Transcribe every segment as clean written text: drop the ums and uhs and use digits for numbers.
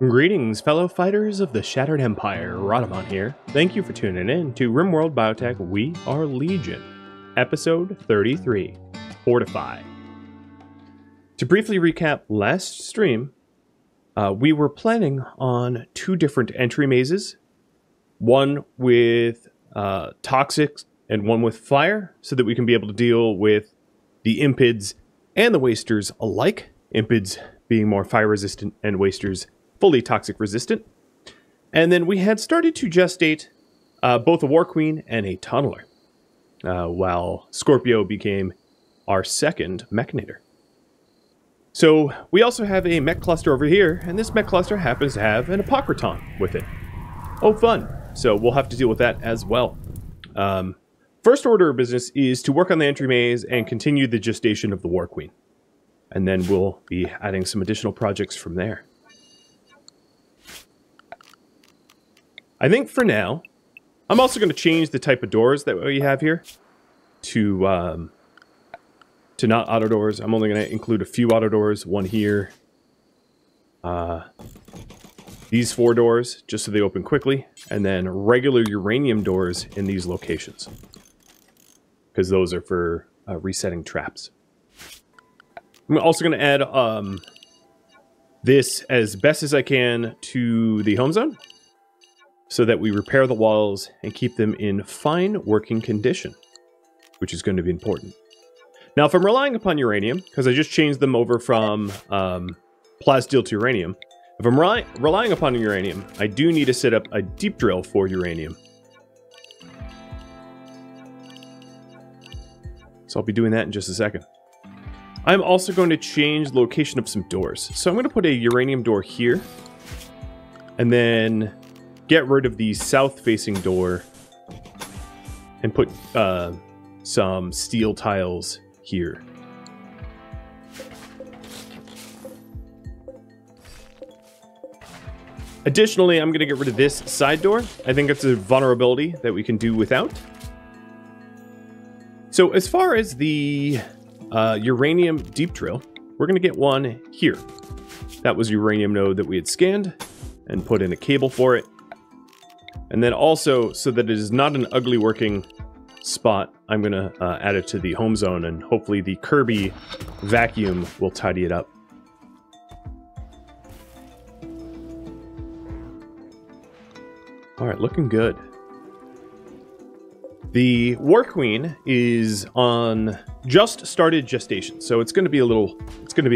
Greetings, fellow fighters of the Shattered Empire. Rhadamant here. Thank you for tuning in to RimWorld Biotech We Are Legion, Episode 33, Fortify. To briefly recap last stream, we were planning on two different entry mazes, one with toxic and one with fire, so that we can be able to deal with the Impids and the Wasters alike, Impids being more fire resistant and Wasters fully toxic resistant. And then we had started to gestate both a War Queen and a Tunneler, while Scorpio became our second Mechanator. So we also have a mech cluster over here, and this mech cluster happens to have an Apocryton with it. Oh, fun. So we'll have to deal with that as well. First order of business is to work on the entry maze and continue the gestation of the War Queen. And then we'll be adding some additional projects from there. I think for now, I'm also going to change the type of doors that we have here to not auto doors. I'm only going to include a few auto doors, one here. These 4 doors, just so they open quickly, and then regular uranium doors in these locations, because those are for resetting traps. I'm also going to add this as best as I can to the home zone, so that we repair the walls and keep them in fine working condition, which is going to be important. Now, if I'm relying upon uranium, because I just changed them over from plasteel to uranium, if I'm relying upon uranium, I do need to set up a deep drill for uranium. So I'll be doing that in just a second. I'm also going to change the location of some doors. So I'm going to put a uranium door here, and then get rid of the south-facing door and put some steel tiles here. Additionally, I'm going to get rid of this side door. I think it's a vulnerability that we can do without. So as far as the uranium deep drill, we're going to get one here. That was a uranium node that we had scanned and put in a cable for it. And then also, so that it is not an ugly working spot, I'm going to add it to the home zone, and hopefully the Kirby vacuum will tidy it up. Alright, looking good. The War Queen is on just started gestation, so it's going to be a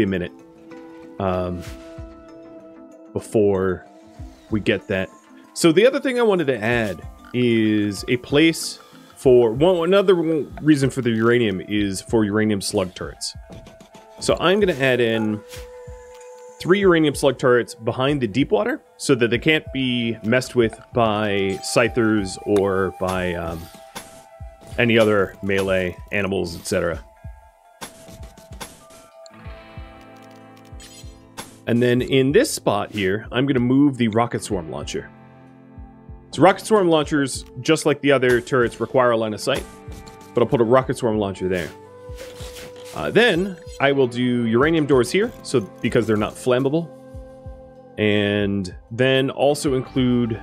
minute before we get that. So the other thing I wanted to add is a place for another reason for the uranium is for uranium slug turrets. So I'm going to add in 3 uranium slug turrets behind the deep water so that they can't be messed with by scythers or by any other melee animals, etc. And then in this spot here, I'm going to move the rocket swarm launcher. So rocket swarm launchers, just like the other turrets, require a line of sight, but I'll put a rocket swarm launcher there. Then I will do uranium doors here, so because they're not flammable, and then also include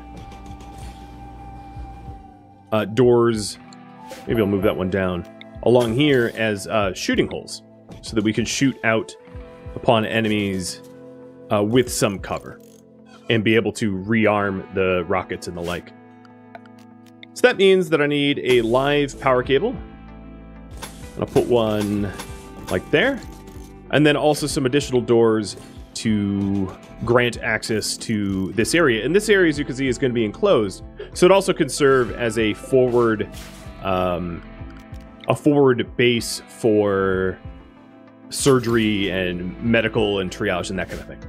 doors. Maybe I'll move that one down along here as shooting holes, so that we can shoot out upon enemies with some cover, and be able to rearm the rockets and the like. So that means that I need a live power cable. I'll put one like there. And then also some additional doors to grant access to this area. And this area, as you can see, is going to be enclosed. So it also can serve as a forward base for surgery and medical and triage and that kind of thing.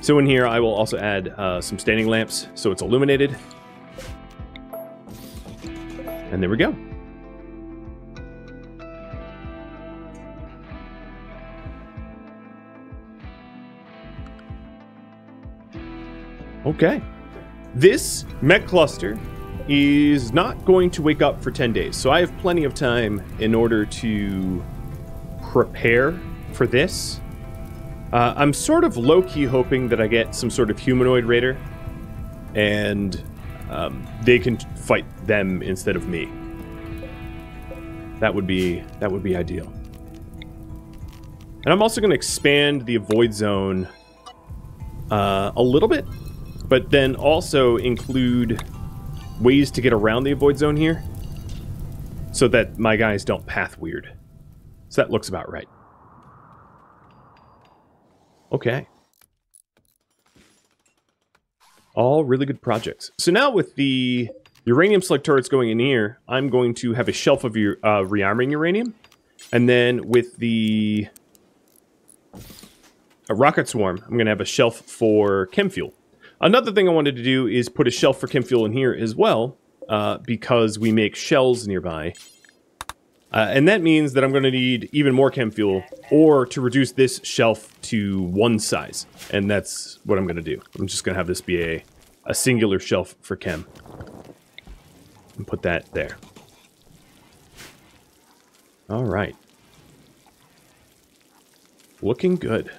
So in here, I will also add some standing lamps, so it's illuminated. And there we go. Okay. This mech cluster is not going to wake up for 10 days, so I have plenty of time in order to prepare for this I'm sort of low-key hoping that I get some sort of humanoid raider, and they can fight them instead of me. That would be ideal. And I'm also going to expand the avoid zone a little bit, but then also include ways to get around the avoid zone here so that my guys don't path weird. So that looks about right. Okay. All really good projects. So now with the uranium slug turrets going in here, I'm going to have a shelf of your rearming uranium. And then with the rocket swarm, I'm going to have a shelf for chem fuel. Another thing I wanted to do is put a shelf for chem fuel in here as well, because we make shells nearby. And that means that I'm going to need even more chem fuel, or to reduce this shelf to one size. And that's what I'm going to do. I'm just going to have this be a singular shelf for chem. And put that there. All right. Looking good.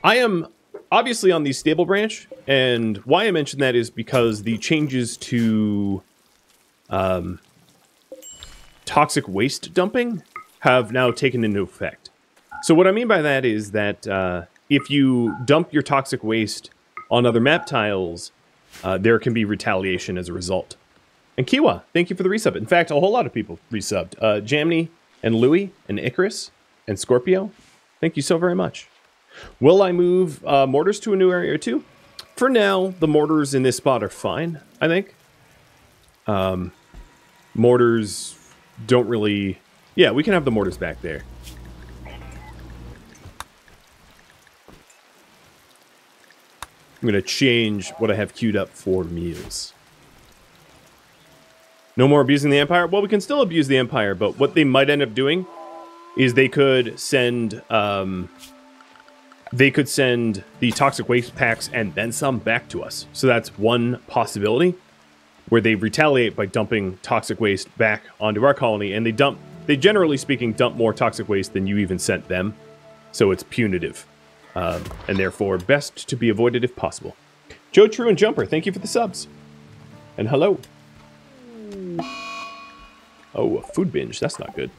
I am obviously on the stable branch, and why I mention that is because the changes to toxic waste dumping have now taken into effect. So what I mean by that is that if you dump your toxic waste on other map tiles, there can be retaliation as a result. And Kiwa, thank you for the resub. In fact, a whole lot of people resubbed. Jamney and Louie and Icarus and Scorpio, thank you so very much. Will I move mortars to a new area too? For now, the mortars in this spot are fine, I think. Mortars don't really... Yeah, we can have the mortars back there. I'm going to change what I have queued up for meals. No more abusing the Empire? Well, we can still abuse the Empire, but what they might end up doing is they could send... they could send the toxic waste packs and then some back to us. So that's one possibility, where they retaliate by dumping toxic waste back onto our colony, and they generally speaking dump more toxic waste than you even sent them. So it's punitive, and therefore best to be avoided if possible. Joe True and Jumper, thank you for the subs. And hello. Oh, a food binge, that's not good.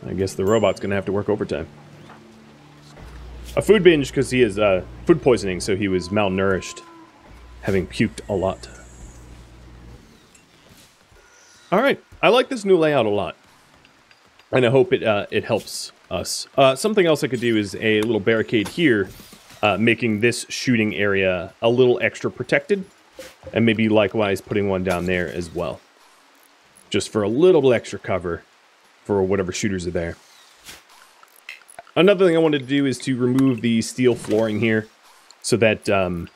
I guess the robot's gonna have to work overtime. A food binge because he is food poisoning, so he was malnourished, having puked a lot. Alright, I like this new layout a lot. And I hope it helps us. Something else I could do is a little barricade here, making this shooting area a little extra protected. And maybe likewise putting one down there as well. Just for a little bit extra cover for whatever shooters are there. Another thing I wanted to do is to remove the steel flooring here so that the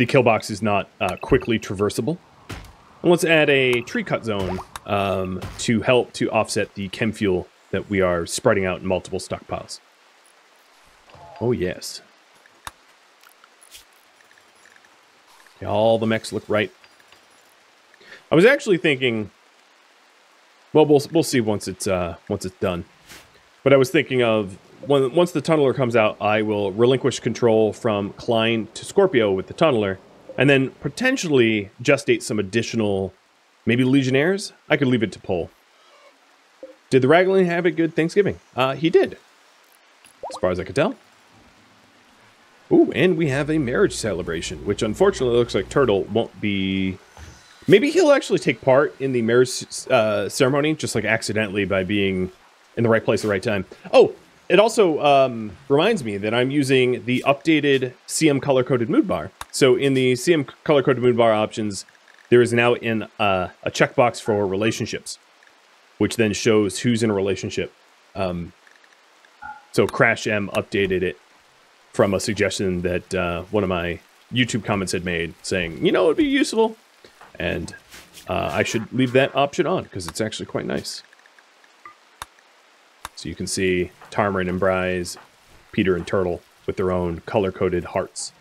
kill box is not quickly traversable. And let's add a tree cut zone to help to offset the chem fuel that we are spreading out in multiple stockpiles. Oh yes. Okay, all the mechs look right. I was actually thinking, well, we'll see once it's done. But I was thinking of, once the tunneler comes out, I will relinquish control from Klein to Scorpio with the tunneler, and then potentially gestate some additional, maybe Legionnaires? I could leave it to Pole. Did the Raglan have a good Thanksgiving? He did, as far as I could tell. Ooh, and we have a marriage celebration, which unfortunately looks like Turtle won't be... Maybe he'll actually take part in the marriage ceremony, just like accidentally by being... in the right place at the right time. Oh, it also reminds me that I'm using the updated CM color-coded mood bar. So in the CM color-coded mood bar options, there is now a checkbox for relationships, which then shows who's in a relationship. So Crash M updated it from a suggestion that one of my YouTube comments had made, saying, you know, it'd be useful, and I should leave that option on because it's actually quite nice. So you can see Tarmarin and Bryce, Peter and Turtle with their own color-coded hearts.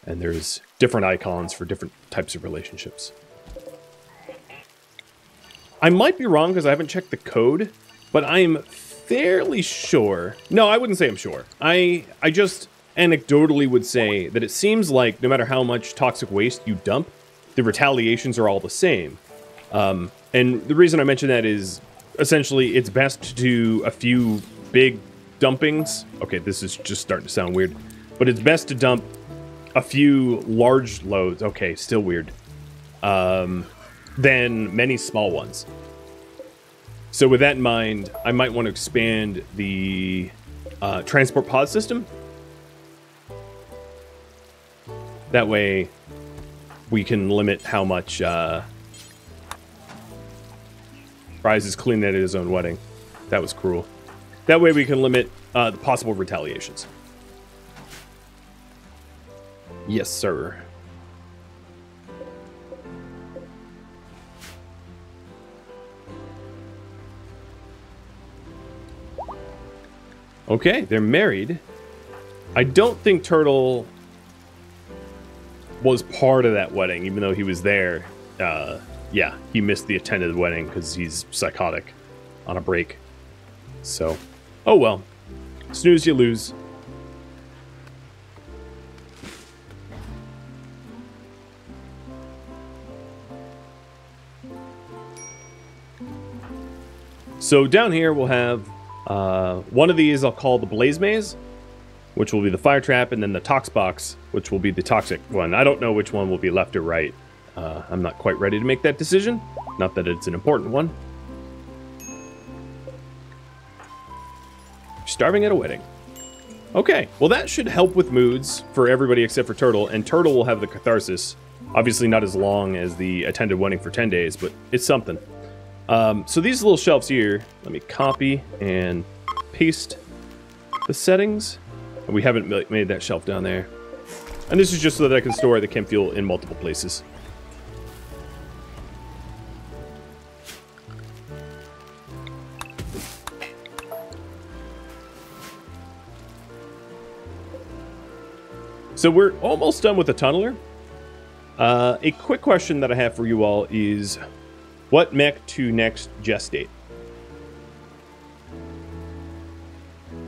And there's different icons for different types of relationships. I might be wrong because I haven't checked the code, but I'm fairly sure. No, I wouldn't say I'm sure. I just anecdotally would say that it seems like no matter how much toxic waste you dump, the retaliations are all the same. And the reason I mention that is essentially it's best to do a few big dumpings. Okay, this is just starting to sound weird, but it's best to dump a few large loads. Okay, still weird. Than many small ones. So with that in mind, I might want to expand the transport pod system. That way we can limit how much Rise is clean at his own wedding. That was cruel. That way we can limit the possible retaliations. Yes, sir. Okay, they're married. I don't think Turtle was part of that wedding, even though he was there. Yeah, he missed the attended wedding because he's psychotic on a break. So, oh well. Snooze, you lose. So down here we'll have one of these I'll call the Blaze Maze, which will be the fire trap, and then the Tox Box, which will be the toxic one. I don't know which one will be left or right. I'm not quite ready to make that decision. Not that it's an important one. Starving at a wedding. Okay, well that should help with moods for everybody except for Turtle, and Turtle will have the catharsis. Obviously not as long as the attended wedding for 10 days, but it's something. So these little shelves here, let me copy and paste the settings. We haven't made that shelf down there. And this is just so that I can store the chem fuel in multiple places. So we're almost done with the tunneler. A quick question that I have for you all is, what mech to next gestate?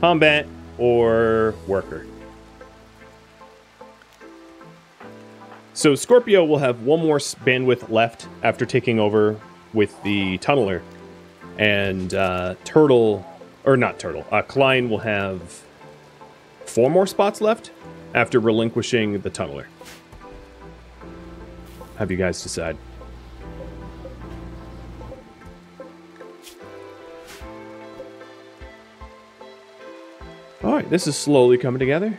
Combat or worker? So Scorpio will have one more bandwidth left after taking over with the tunneler. And Klein will have 4 more spots left after relinquishing the tunneler. Have you guys decide? Alright, this is slowly coming together.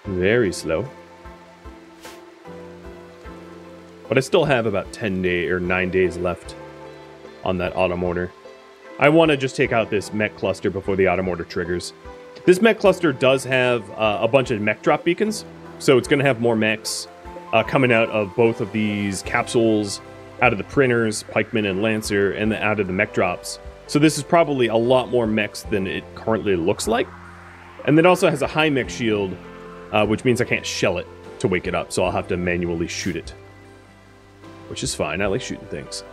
Very slow. But I still have about 9 days left on that auto mortar. I want to just take out this mech cluster before the auto mortar triggers. This mech cluster does have a bunch of mech drop beacons, so it's going to have more mechs coming out of both of these capsules, out of the printers, Pikeman and Lancer, and out of the mech drops. So this is probably a lot more mechs than it currently looks like. And it also has a high mech shield, which means I can't shell it to wake it up, so I'll have to manually shoot it. Which is fine, I like shooting things.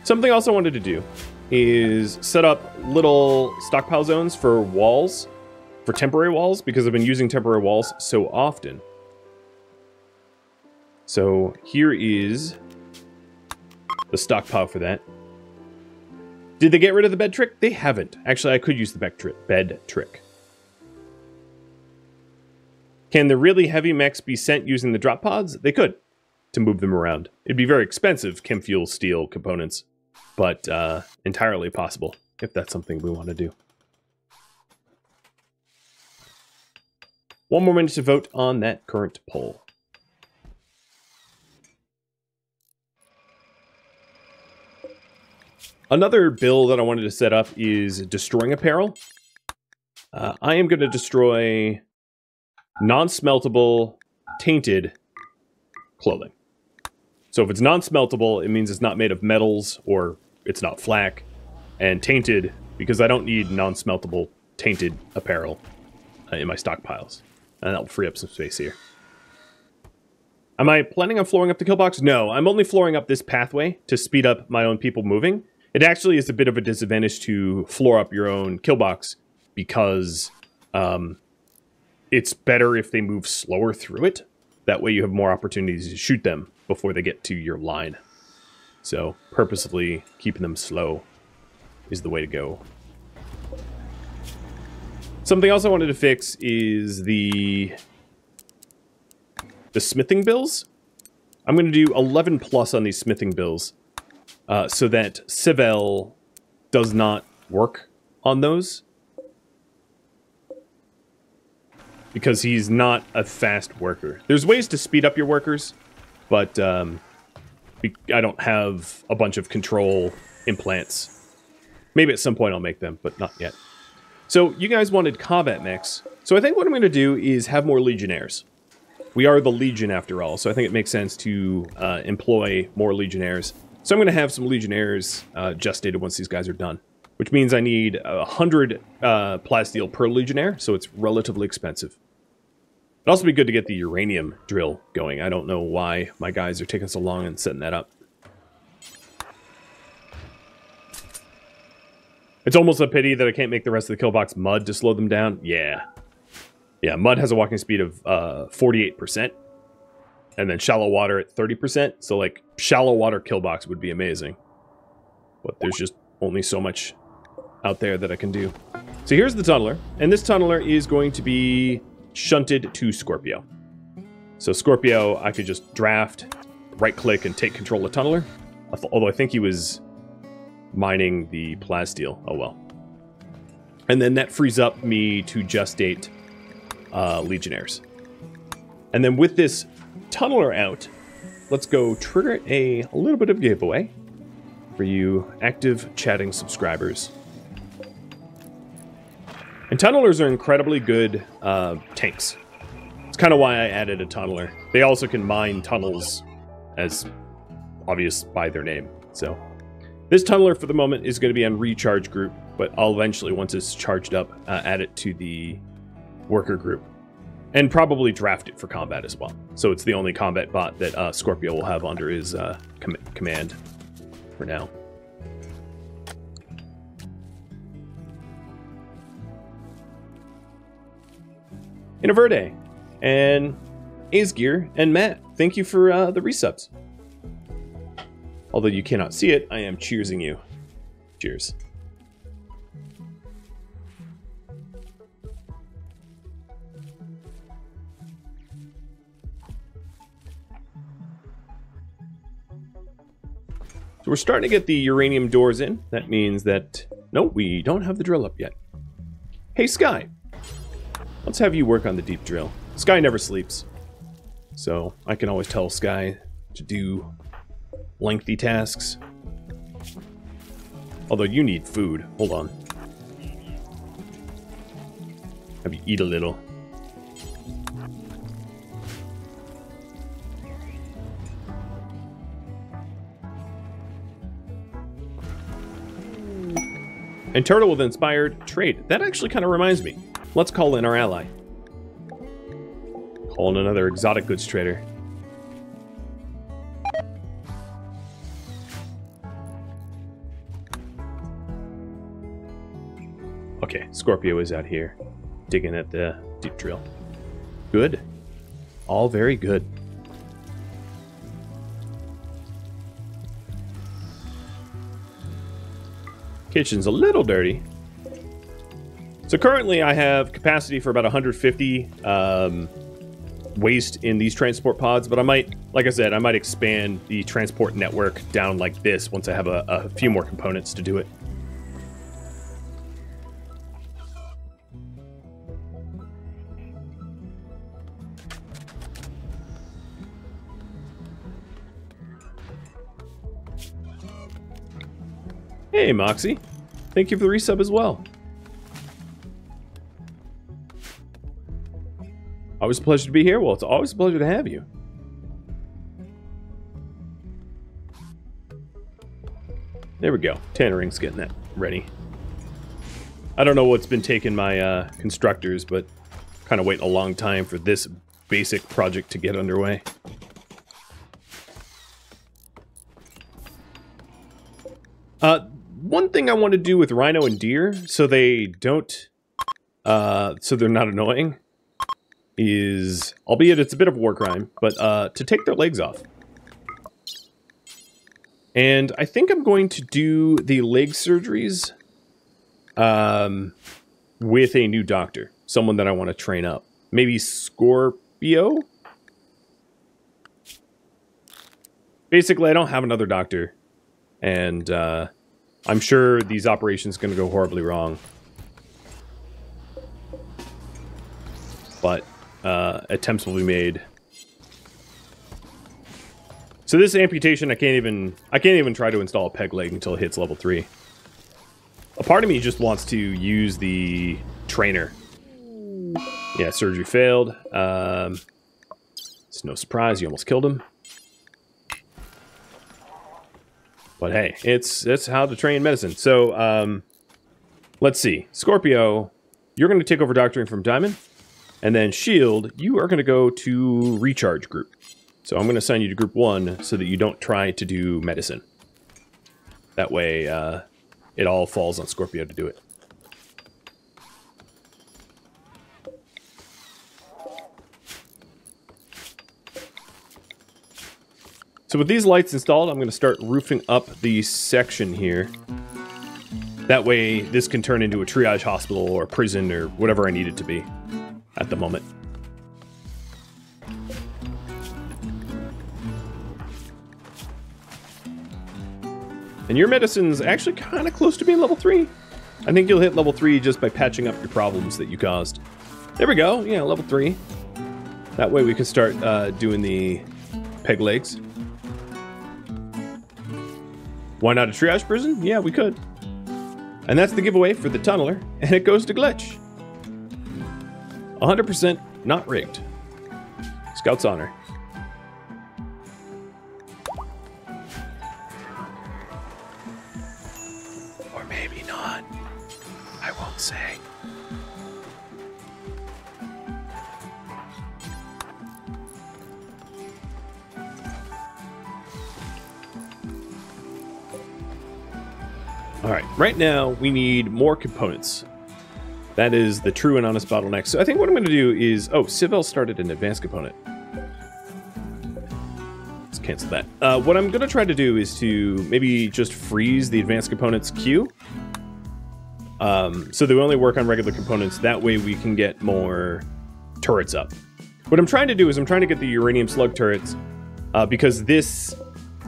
Something else I wanted to do is set up little stockpile zones for walls, for temporary walls, because I've been using temporary walls so often. So here is the stockpile for that. Did they get rid of the bed trick? They haven't. Actually, I could use the bed trick. Can the really heavy mechs be sent using the drop pods? They could, to move them around. It'd be very expensive, chem fuel, steel components, but entirely possible, if that's something we want to do. One more minute to vote on that current poll. Another build that I wanted to set up is destroying apparel. I am going to destroy non-smeltable, tainted clothing. So if it's non-smeltable, it means it's not made of metals or it's not flak. And tainted, because I don't need non-smeltable, tainted apparel in my stockpiles. And that'll free up some space here. Am I planning on flooring up the kill box? No, I'm only flooring up this pathway to speed up my own people moving. It actually is a bit of a disadvantage to floor up your own kill box because it's better if they move slower through it. That way you have more opportunities to shoot them before they get to your line. So purposefully keeping them slow is the way to go. Something else I wanted to fix is the smithing bills. I'm going to do 11 plus on these smithing bills so that Civil does not work on those. Because he's not a fast worker. There's ways to speed up your workers, but I don't have a bunch of control implants. Maybe at some point I'll make them, but not yet. So you guys wanted combat mix. So I think what I'm going to do is have more Legionnaires. We are the Legion after all, so I think it makes sense to employ more Legionnaires. So I'm going to have some Legionnaires gestated once these guys are done. Which means I need 100 plasteel per Legionnaire, so it's relatively expensive. It'd also be good to get the uranium drill going. I don't know why my guys are taking so long in setting that up. It's almost a pity that I can't make the rest of the kill box mud to slow them down. Yeah. Yeah, mud has a walking speed of 48%. And then shallow water at 30%. So, like, shallow water kill box would be amazing. But there's just only so much out there that I can do. So here's the tunneler. And this tunneler is going to be shunted to Scorpio. So Scorpio, I could just draft, right-click, and take control of tunneler. Although I think he was mining the plasteel. Oh, well. And then that frees up me to gestate Legionnaires. And then with this tunneler out, let's go trigger a little bit of giveaway for you active chatting subscribers. And tunnelers are incredibly good tanks. It's kind of why I added a tunneler. They also can mine tunnels, as obvious by their name. So this tunneler for the moment is going to be on recharge group, but I'll eventually, once it's charged up, add it to the worker group. And probably draft it for combat as well. So it's the only combat bot that Scorpio will have under his command for now. Innoverde and Aesgear and Matt, thank you for the resubs. Although you cannot see it, I am cheersing you. Cheers. So we're starting to get the uranium doors in. That means that... No, we don't have the drill up yet. Hey, Sky. Let's have you work on the deep drill. Sky never sleeps. So I can always tell Sky to do lengthy tasks. Although you need food. Hold on. Have you eat a little. And Turtle with inspired trade. That actually kind of reminds me. Let's call in our ally. Call in another exotic goods trader. Okay, Scorpio is out here, digging at the deep drill. Good. All very good. Kitchen's a little dirty. So currently I have capacity for about 150 waste in these transport pods, but I might, like I said, I might expand the transport network down like this once I have a few more components to do it. Hey, Moxie. Thank you for the resub as well. Always a pleasure to be here. Well, it's always a pleasure to have you. There we go. Tannering's getting that ready. I don't know what's been taking my constructors, but kind of waiting a long time for this basic project to get underway. One thing I want to do with rhino and deer, so they don't, so they're not annoying, is, albeit it's a bit of a war crime, but to take their legs off. And I think I'm going to do the leg surgeries with a new doctor, someone that I want to train up. Maybe Scorpio? Basically, I don't have another doctor, and I'm sure these operations are going to go horribly wrong. But attempts will be made. So this amputation, I can't even try to install a peg leg until it hits level 3. A part of me just wants to use the trainer. Yeah, surgery failed. It's no surprise, you almost killed him. But hey, it's how to train medicine. So, let's see. Scorpio, you're going to take over doctoring from Diamond. And then Shield, you are going to go to Recharge Group. So I'm going to assign you to Group 1 so that you don't try to do medicine. That way, it all falls on Scorpio to do it. So with these lights installed, I'm going to start roofing up the section here. That way, this can turn into a triage hospital or prison or whatever I need it to be at the moment. And your medicine's actually kind of close to being level 3. I think you'll hit level 3 just by patching up your problems that you caused. There we go. Yeah, level 3. That way we can start doing the peg legs. Why not a triage prison? Yeah, we could. And that's the giveaway for the tunneler, and it goes to Glitch. 100% not rigged. Scout's honor. Or maybe not. I won't say. Alright, right now we need more components. That is the true and honest bottleneck. So I think what I'm going to do is... Oh, Civil started an advanced component. Let's cancel that. What I'm going to try to do is to maybe just freeze the advanced components queue. So they only work on regular components. That way we can get more turrets up. What I'm trying to do is I'm trying to get the uranium slug turrets because this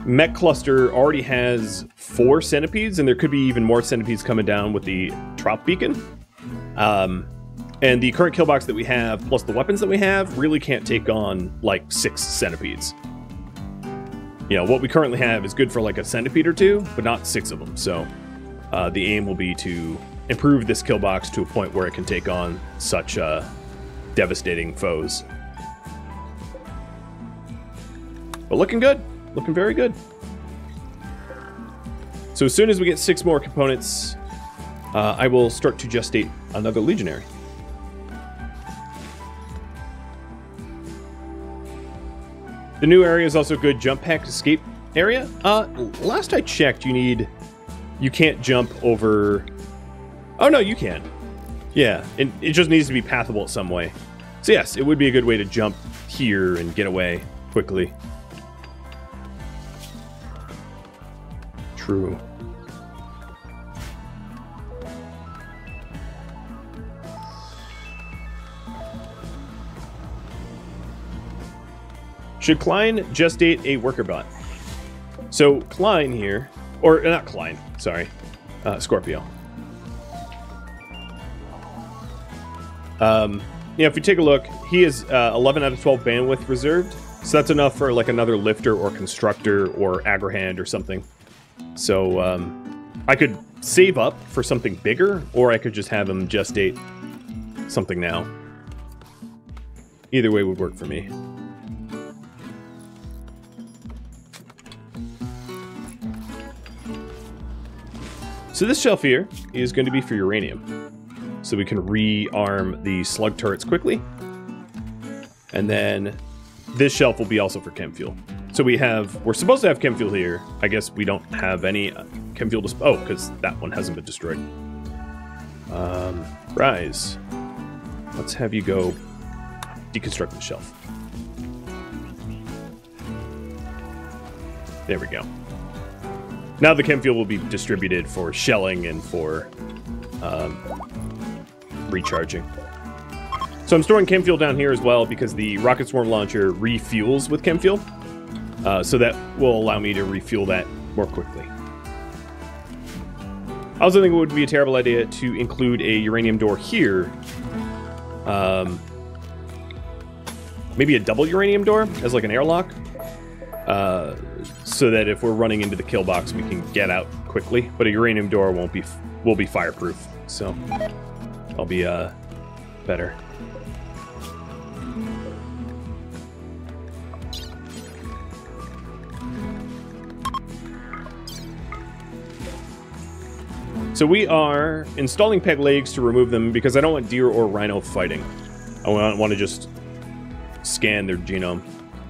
mech cluster already has 4 centipedes, and there could be even more centipedes coming down with the trop beacon. And the current kill box that we have, plus the weapons that we have, really can't take on, like, 6 centipedes. You know, what we currently have is good for, like, a centipede or 2, but not 6 of them. So, the aim will be to improve this kill box to a point where it can take on such, devastating foes. But looking good. Looking very good. So as soon as we get 6 more components, I will start to gestate another Legionary. The new area is also a good jump pack escape area. Last I checked, you can't jump over... Oh no, you can. Yeah, it just needs to be pathable some way. So yes, it would be a good way to jump here and get away quickly. True. Should Klein gestate a worker bot? So Klein here, or not Klein, sorry, Scorpio. Yeah, if you take a look, he has 11 out of 12 bandwidth reserved, so that's enough for like another lifter or constructor or agrihand or something. So I could save up for something bigger, or I could just have him gestate something now. Either way would work for me. So this shelf here is going to be for uranium. So we can rearm the slug turrets quickly. And then this shelf will be also for chem fuel. So we're supposed to have chem fuel here. I guess we don't have any chem fuel oh, because that one hasn't been destroyed. Rise. Let's have you go deconstruct the shelf. There we go. Now the chem fuel will be distributed for shelling and for recharging. So I'm storing chem fuel down here as well because the rocket swarm launcher refuels with chem fuel. So that will allow me to refuel that more quickly. I also think it would be a terrible idea to include a uranium door here. Maybe a double uranium door as like an airlock. So that if we're running into the kill box, we can get out quickly. But a uranium door will be fireproof. So I'll be better. So we are installing peg legs to remove them because I don't want deer or rhino fighting. I want to just scan their genome.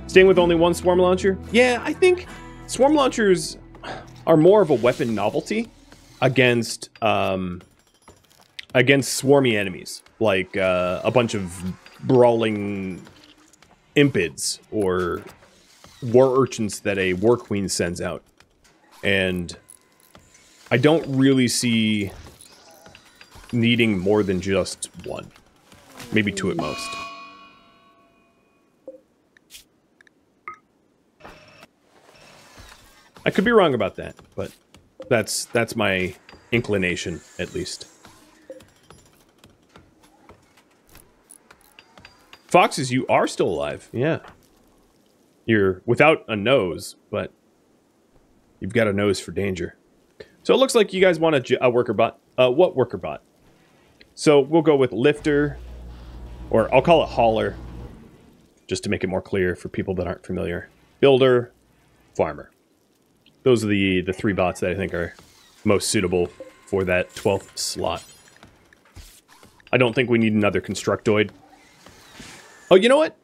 Staying with only one swarm launcher? Yeah, I think swarm launchers are more of a weapon novelty against swarmy enemies, like a bunch of brawling Impids or war urchins that a war queen sends out. And I don't really see needing more than just one. Maybe two at most. I could be wrong about that, but that's my inclination, at least. Foxes, you are still alive. Yeah. You're without a nose, but you've got a nose for danger. So it looks like you guys want a worker bot. What worker bot? So we'll go with lifter, or I'll call it hauler, just to make it more clear for people that aren't familiar. Builder, farmer. Those are the three bots that I think are most suitable for that 12th slot. I don't think we need another constructoid. Oh, you know what?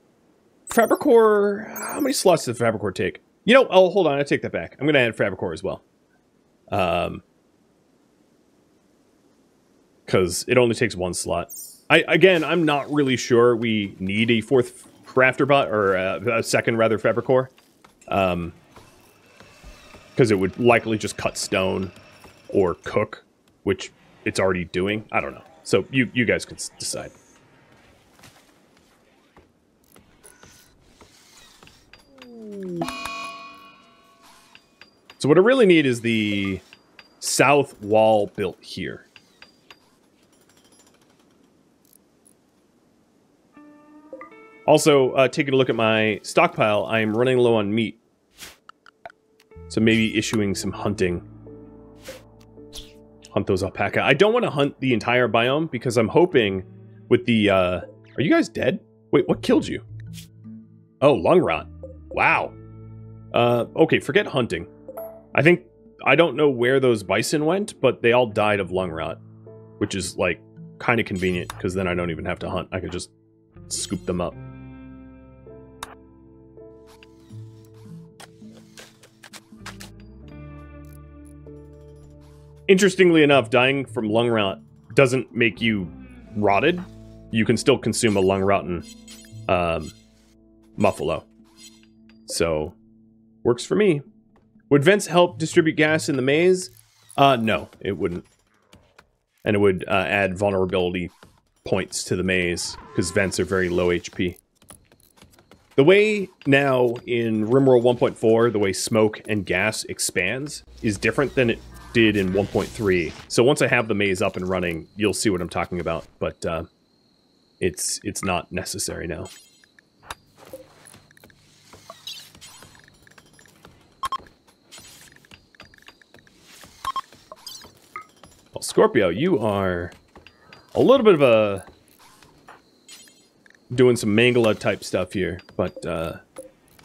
Fabricor, how many slots does Fabricor take? You know, oh, hold on, I take that back. I'm going to add Fabricor as well. Because it only takes one slot. Again, I'm not really sure we need a fourth crafter bot, or a second, rather, Fabricor. Because it would likely just cut stone or cook, which it's already doing. I don't know. So you guys can decide. So what I really need is the south wall built here. Also, taking a look at my stockpile, I am running low on meat. So maybe issuing some hunting. Hunt those alpaca. I don't want to hunt the entire biome because I'm hoping with the... Are you guys dead? Wait, what killed you? Oh, lung rot. Wow. Okay, forget hunting. I don't know where those bison went, but they all died of lung rot. Which is, like, kind of convenient, because then I don't even have to hunt. I can just scoop them up. Interestingly enough, dying from lung rot doesn't make you rotted. You can still consume a lung-rotten muffalo. So, works for me. Would vents help distribute gas in the maze? No, it wouldn't. And it would add vulnerability points to the maze, because vents are very low HP. The way now in RimWorld 1.4, the way smoke and gas expands is different than it did in 1.3. So once I have the maze up and running, you'll see what I'm talking about, but it's not necessary now. Well, Scorpio, you are a little bit of a doing some Mangala type stuff here, but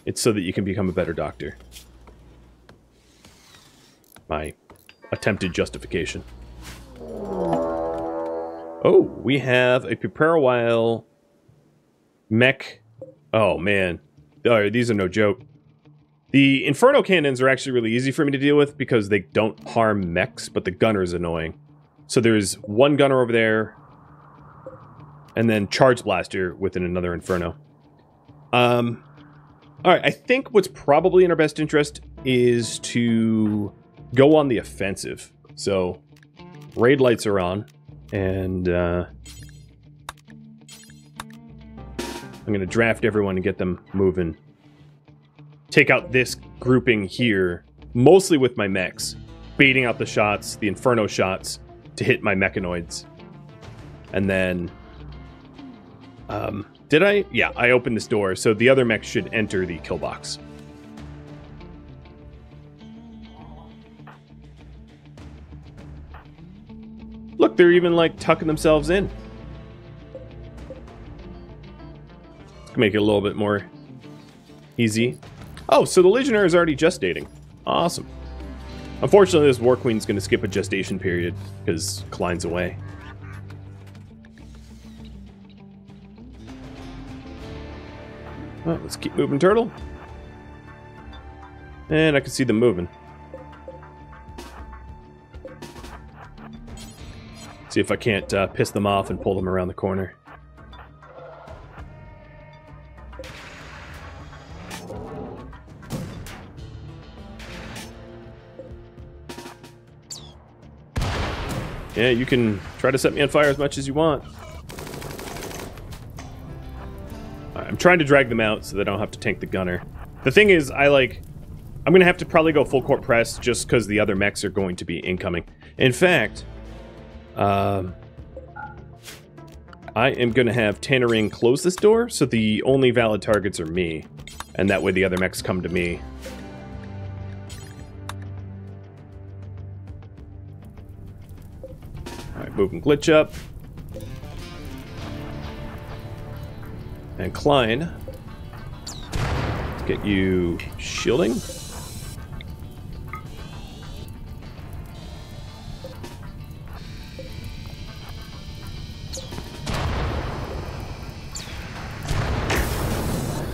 it's so that you can become a better doctor. My attempted justification. Oh, we have a prepare a while mech. Oh man, these are no joke. The Inferno cannons are actually really easy for me to deal with because they don't harm mechs, but the gunner is annoying. So there's one gunner over there, and then Charge Blaster within another Inferno. Alright, I think what's probably in our best interest is to go on the offensive. So, raid lights are on, and I'm going to draft everyone and get them moving. Take out this grouping here, mostly with my mechs, baiting out the shots, the Inferno shots, to hit my mechanoids. And then, did I? Yeah, I opened this door, so the other mechs should enter the kill box. Look, they're even, like, tucking themselves in. Let's make it a little bit more easy. Oh, so the Legionnaire is already gestating. Awesome. Unfortunately, this War Queen's going to skip a gestation period, because Klein's away. Alright, let's keep moving, Turtle. And I can see them moving. See if I can't piss them off and pull them around the corner. Yeah, you can try to set me on fire as much as you want. Right, I'm trying to drag them out so they don't have to tank the gunner. The thing is, I'm going to have to probably go full court press just because the other mechs are going to be incoming. In fact, I am going to have Tannering close this door so the only valid targets are me. And that way the other mechs come to me. Alright, moving glitch up. And Klein. Let's get you shielding.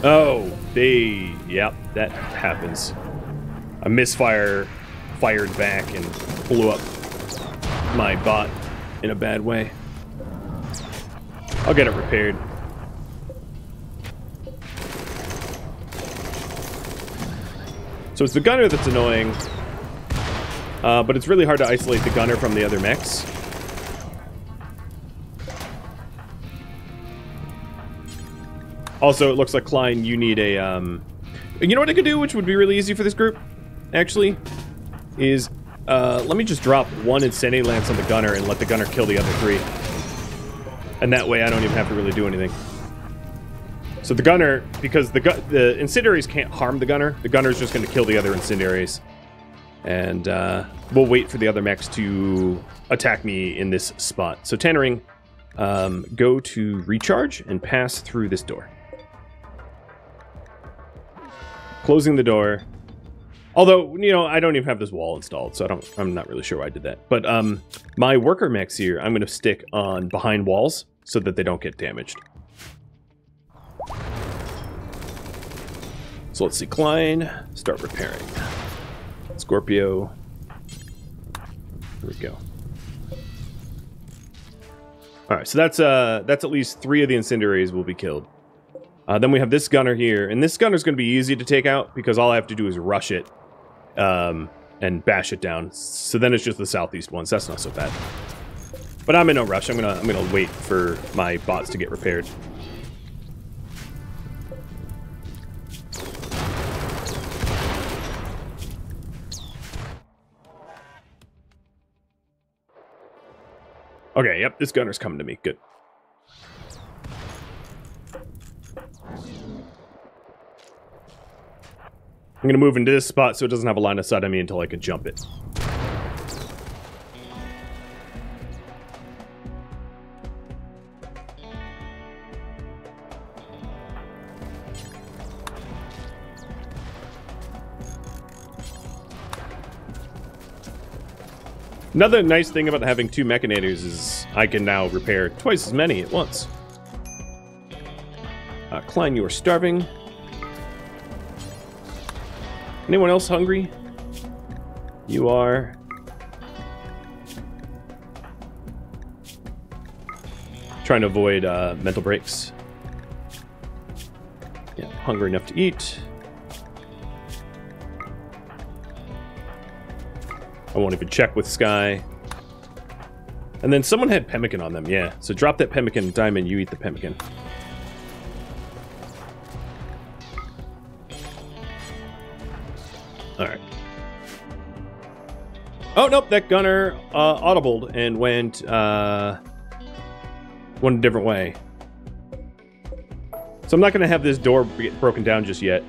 Oh, yep, that happens. A misfire fired back and blew up my bot in a bad way. I'll get it repaired. So it's the gunner that's annoying, but it's really hard to isolate the gunner from the other mechs. Also, it looks like, Klein, you need a, you know what I could do, which would be really easy for this group, actually, is, let me just drop one Incendiary Lance on the gunner and let the gunner kill the other three. And that way I don't even have to really do anything. So the gunner, because the incendiaries can't harm the gunner's just going to kill the other incendiaries. And, we'll wait for the other mechs to attack me in this spot. So Tannering, go to recharge and pass through this door. Closing the door. Although, you know, I don't even have this wall installed, so I'm not really sure why I did that. But my worker mechs here, I'm going to stick on behind walls so that they don't get damaged. So let's see, Klein, start repairing. Scorpio. Here we go. Alright, so that's at least 3 of the incendiaries will be killed. Then we have this gunner here, and this gunner's going to be easy to take out because all I have to do is rush it and bash it down. So then it's just the southeast ones. That's not so bad. But I'm in no rush. I'm gonna wait for my bots to get repaired. Okay, yep, this gunner's coming to me. Good. I'm going to move into this spot so it doesn't have a line of sight on me until I can jump it. Another nice thing about having 2 Mechanators is I can now repair twice as many at once. Klein, you are starving. Anyone else hungry? You are. Trying to avoid mental breaks. Yeah, hungry enough to eat. I won't even check with Sky. And then someone had pemmican on them, yeah. So drop that pemmican, Diamond, you eat the pemmican. Alright. Oh, nope, that gunner audibled and went a different way. So I'm not going to have this door get broken down just yet.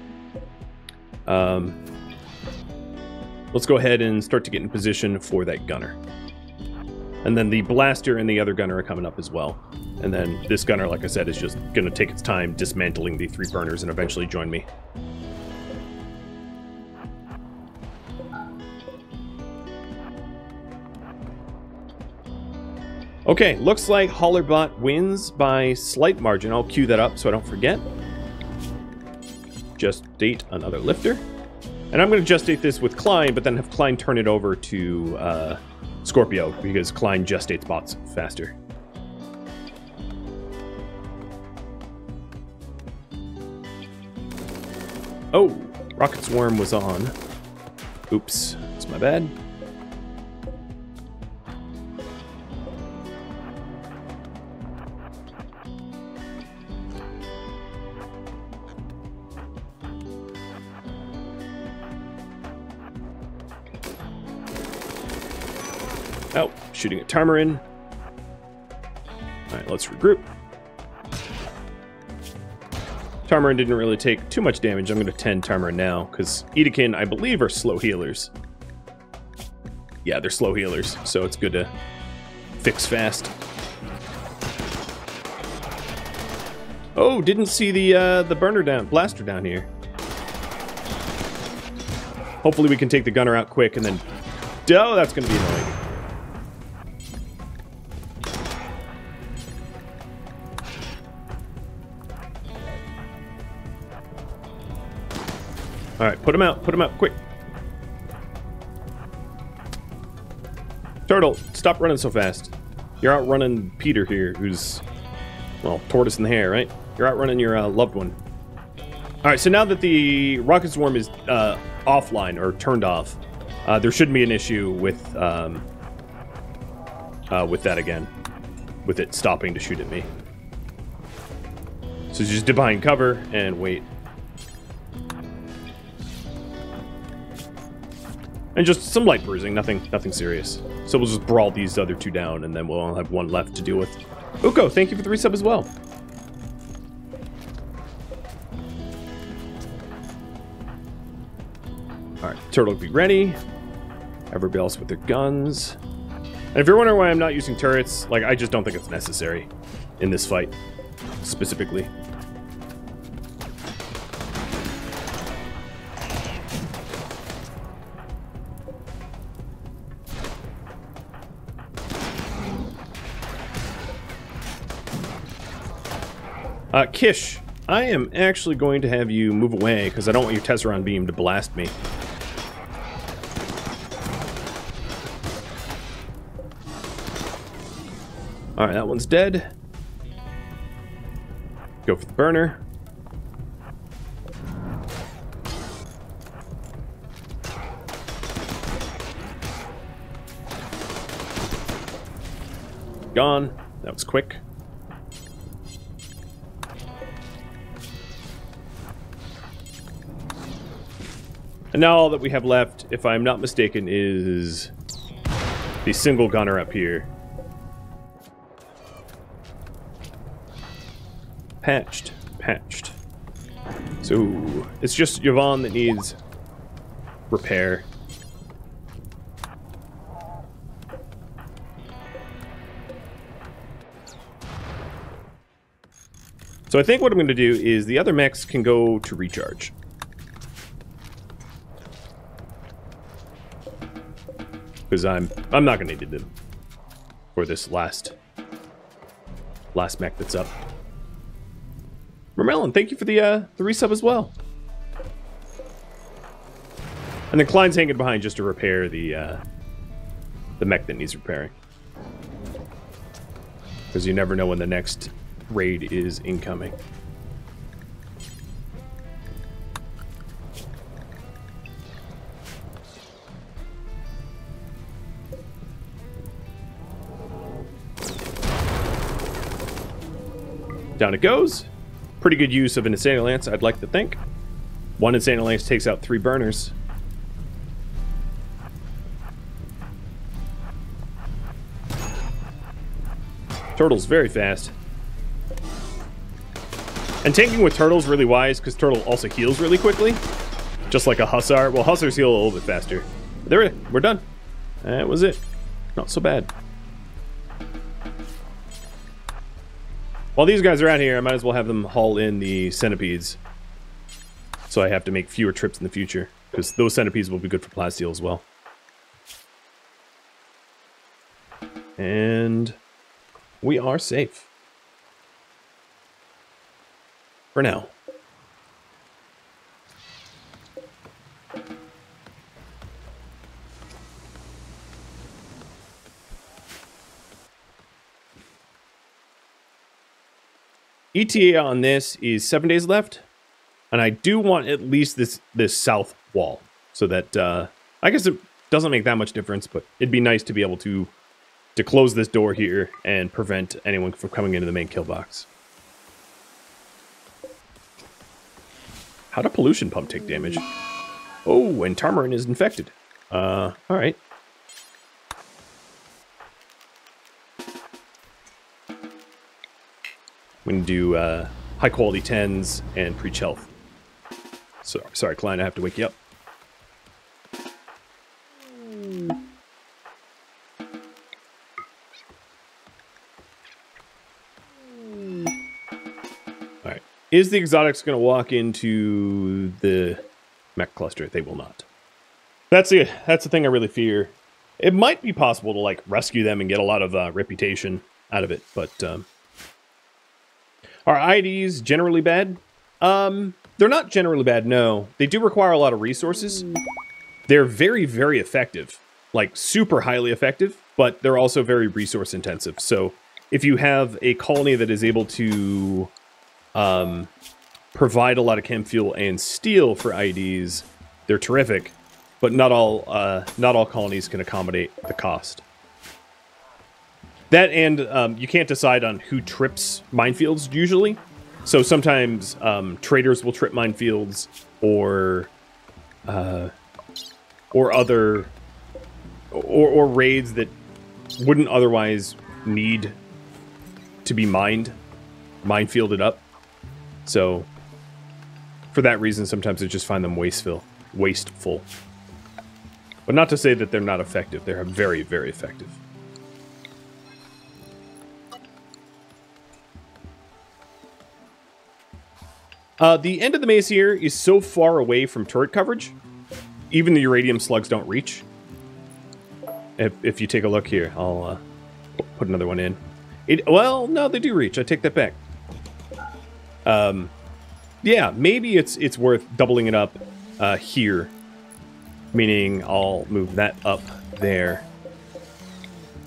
Let's go ahead and start to get in position for that gunner. And then the blaster and the other gunner are coming up as well. And then this gunner, like I said, is just going to take its time dismantling the 3 burners and eventually join me. Okay, looks like Hollerbot wins by slight margin. I'll cue that up so I don't forget. Just date another lifter. And I'm going to just date this with Klein, but then have Klein turn it over to Scorpio, because Klein gestates bots faster. Oh, Rocket Swarm was on. Oops, that's my bad. Oh, shooting at Tarmarin. Alright, let's regroup. Tarmarin didn't really take too much damage. I'm going to tend Tarmarin now, because Edekin, I believe, are slow healers. Yeah, they're slow healers, so it's good to fix fast. Oh, didn't see the burner down, blaster down here. Hopefully we can take the gunner out quick, and then... Oh, that's going to be annoying. Alright, put him out, quick. Turtle, stop running so fast. You're outrunning Peter here, who's, well, tortoise in the hair, right? You're outrunning your loved one. Alright, so now that the Rocket Swarm is offline, or turned off, there shouldn't be an issue with that again. With it stopping to shoot at me. So just dip behind cover and wait. And just some light bruising, nothing serious. So we'll just brawl these other 2 down, and then we'll all have 1 left to deal with. Uko, thank you for the resub as well. Alright, Turtle be ready. Everybody else with their guns. And if you're wondering why I'm not using turrets, like, I just don't think it's necessary in this fight, specifically. Kish, I am actually going to have you move away because I don't want your Tesseron beam to blast me. Alright, that one's dead. Go for the burner. Gone. That was quick. And now all that we have left, if I'm not mistaken, is the single gunner up here. Patched. So, it's just Yvonne that needs repair. So I think what I'm going to do is the other mechs can go to recharge. Because I'm not going to need them for this last mech that's up. Mermelon, thank you for the resub as well. And then Klein's hanging behind just to repair the mech that needs repairing. Because you never know when the next raid is incoming. Down it goes. Pretty good use of an Insanity Lance, I'd like to think. One Insanity Lance takes out 3 burners. Turtle's very fast. And tanking with Turtle's really wise, because Turtle also heals really quickly. Just like a Hussar. Well, Hussars heal a little bit faster. There, we're done. That was it. Not so bad. While these guys are out here, I might as well have them haul in the centipedes. So I have to make fewer trips in the future, because those centipedes will be good for plasteel as well. And we are safe. For now. ETA on this is 7 days left, and I do want at least this south wall, so that I guess it doesn't make that much difference, but it'd be nice to be able to close this door here and prevent anyone from coming into the main kill box. How'd a pollution pump take damage? Oh, and Tarmarin is infected. All right. We can do high quality 10s and preach health. So, sorry, Klein, I have to wake you up. Alright. Is the exotics going to walk into the mech cluster? They will not. That's the thing I really fear. It might be possible to, like, rescue them and get a lot of reputation out of it, but... Are IDs generally bad? They're not generally bad, no. They do require a lot of resources. They're very, very effective. Like, super highly effective, but they're also very resource intensive. So, if you have a colony that is able to provide a lot of chem fuel and steel for IDs, they're terrific. But not all colonies can accommodate the cost. That and you can't decide on who trips minefields usually. So sometimes traders will trip minefields, or raids that wouldn't otherwise need to be minefielded up. So for that reason, sometimes I just find them wasteful. But not to say that they're not effective. They're very, very effective. The end of the maze here is so far away from turret coverage, even the uranium slugs don't reach. If you take a look here, I'll put another one in. Well, no, they do reach. I take that back. Yeah, maybe it's worth doubling it up here, meaning I'll move that up there.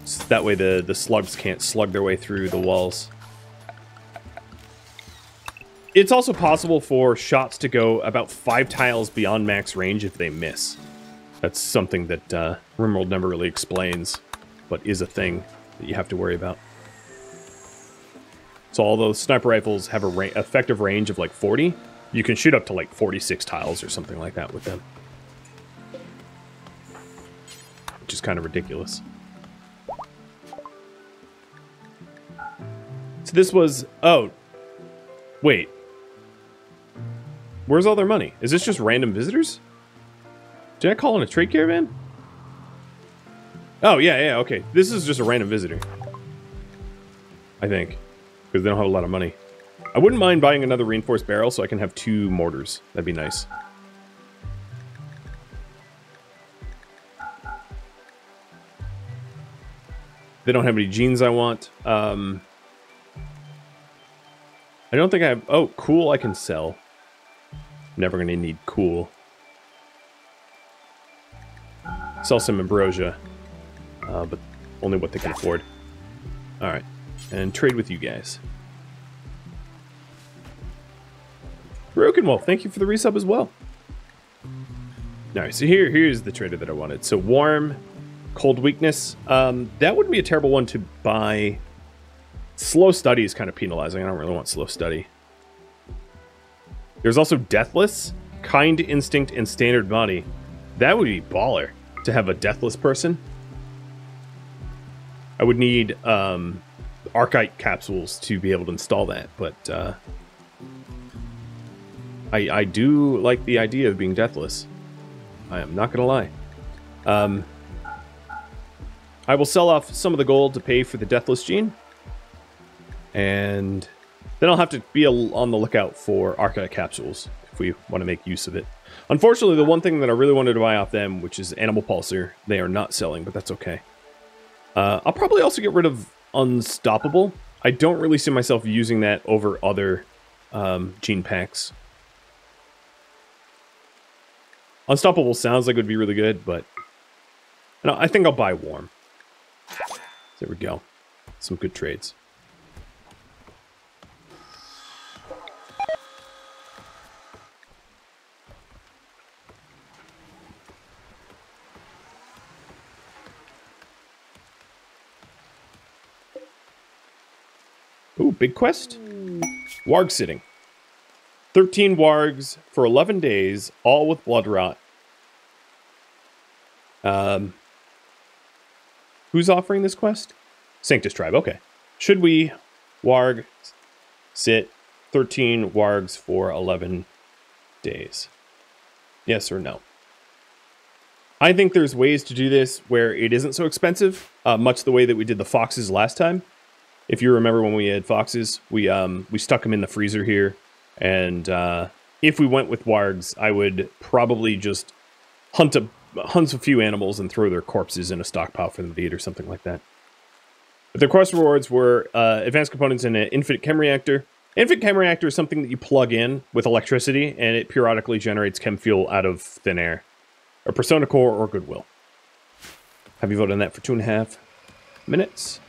So that way the slugs can't slug their way through the walls. It's also possible for shots to go about 5 tiles beyond max range if they miss. That's something that RimWorld never really explains, but is a thing that you have to worry about. So although sniper rifles have a effective range of like 40, you can shoot up to like 46 tiles or something like that with them. Which is kind of ridiculous. So this was... Oh. Wait. Where's all their money? Is this just random visitors? Did I call in a trade caravan? Oh, yeah, okay. This is just a random visitor. I think. Because they don't have a lot of money. I wouldn't mind buying another reinforced barrel so I can have 2 mortars. That'd be nice. They don't have any genes I want. I don't think I have... Oh, cool, I can sell. Never going to need cool. Sell some ambrosia, but only what they can afford. Alright, and trade with you guys. Broken Wolf, thank you for the resub as well. Alright, so here's the trader that I wanted. So warm, cold weakness. That wouldn't be a terrible one to buy. Slow study is kind of penalizing. I don't really want slow study. There's also deathless, kind instinct, and standard body. That would be baller to have a deathless person. I would need archite capsules to be able to install that, but I do like the idea of being deathless. I am not gonna lie. I will sell off some of the gold to pay for the deathless gene, and then I'll have to be on the lookout for archite capsules if we want to make use of it. Unfortunately, the one thing that I really wanted to buy off them, which is Animal Pulsar, they are not selling, but that's okay. I'll probably also get rid of Unstoppable. I don't really see myself using that over other gene packs. Unstoppable sounds like it would be really good, but no, I think I'll buy Warm. There we go. Some good trades. Ooh, big quest. Warg sitting. 13 wargs for 11 days, all with blood rot. Who's offering this quest? Sanctus Tribe, okay. Should we warg sit 13 wargs for 11 days? Yes or no? I think there's ways to do this where it isn't so expensive, much the way that we did the foxes last time. If you remember when we had foxes, we stuck them in the freezer here. And if we went with wargs, I would probably just hunt a few animals and throw their corpses in a stockpile for them to eat or something like that. But the quest rewards were advanced components in an infinite chem reactor. Infinite chem reactor is something that you plug in with electricity, and it periodically generates chem fuel out of thin air. A persona core or goodwill. Have you voted on that for 2.5 minutes?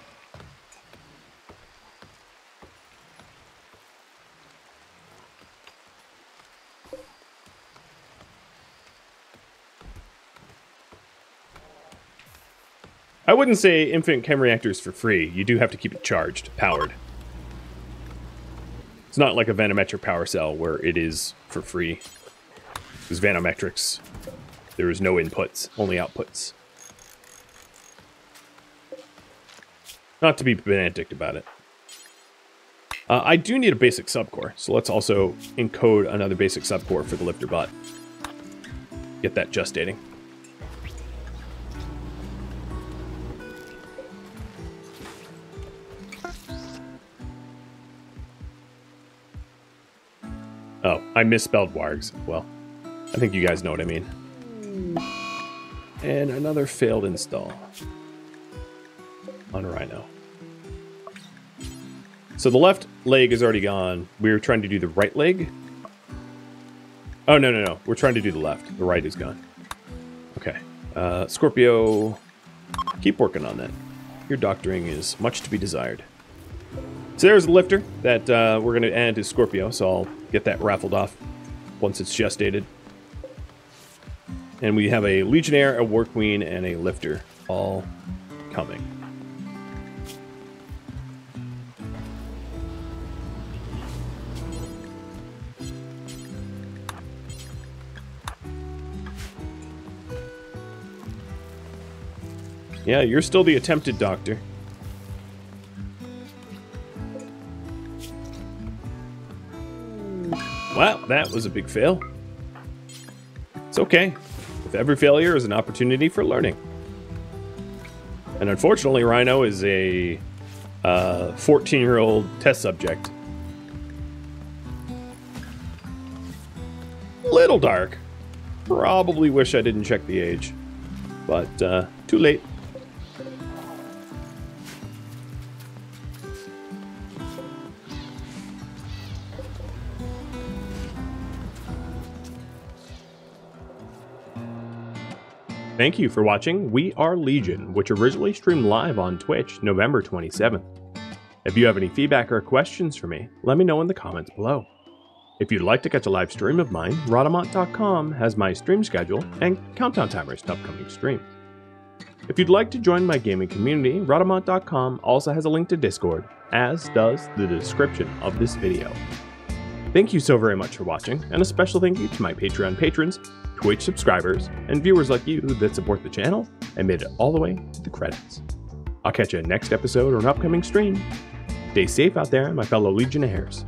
I wouldn't say infinite chem reactors for free. You do have to keep it charged, powered. It's not like a vanometric power cell where it is for free. Because vanometrics, there is no inputs, only outputs. Not to be pedantic about it. I do need a basic subcore, so let's also encode another basic subcore for the lifter bot. Get that gestating. Oh, I misspelled wargs. Well, I think you guys know what I mean. And another failed install on Rhino. So the left leg is already gone. We were trying to do the right leg. Oh, no. We're trying to do the left. The right is gone. Okay. Scorpio, keep working on that. Your doctoring is much to be desired. So there's the lifter that we're going to add to Scorpio, so I'll get that raffled off once it's gestated. And we have a Legionnaire, a War Queen, and a lifter all coming. Yeah, you're still the attempted doctor. Wow, that was a big fail. It's okay. With every failure is an opportunity for learning. And unfortunately, Rhino is a 14-year-old test subject. Little dark. Probably wish I didn't check the age. But, too late. Thank you for watching We Are Legion, which originally streamed live on Twitch November 27th. If you have any feedback or questions for me, let me know in the comments below. If you'd like to catch a live stream of mine, Rhadamant.com has my stream schedule and countdown timers to upcoming streams. If you'd like to join my gaming community, Rhadamant.com also has a link to Discord, as does the description of this video. Thank you so very much for watching, and a special thank you to my Patreon patrons, Twitch subscribers, and viewers like you that support the channel and made it all the way to the credits. I'll catch you in next episode or an upcoming stream. Stay safe out there, my fellow Legionnaires.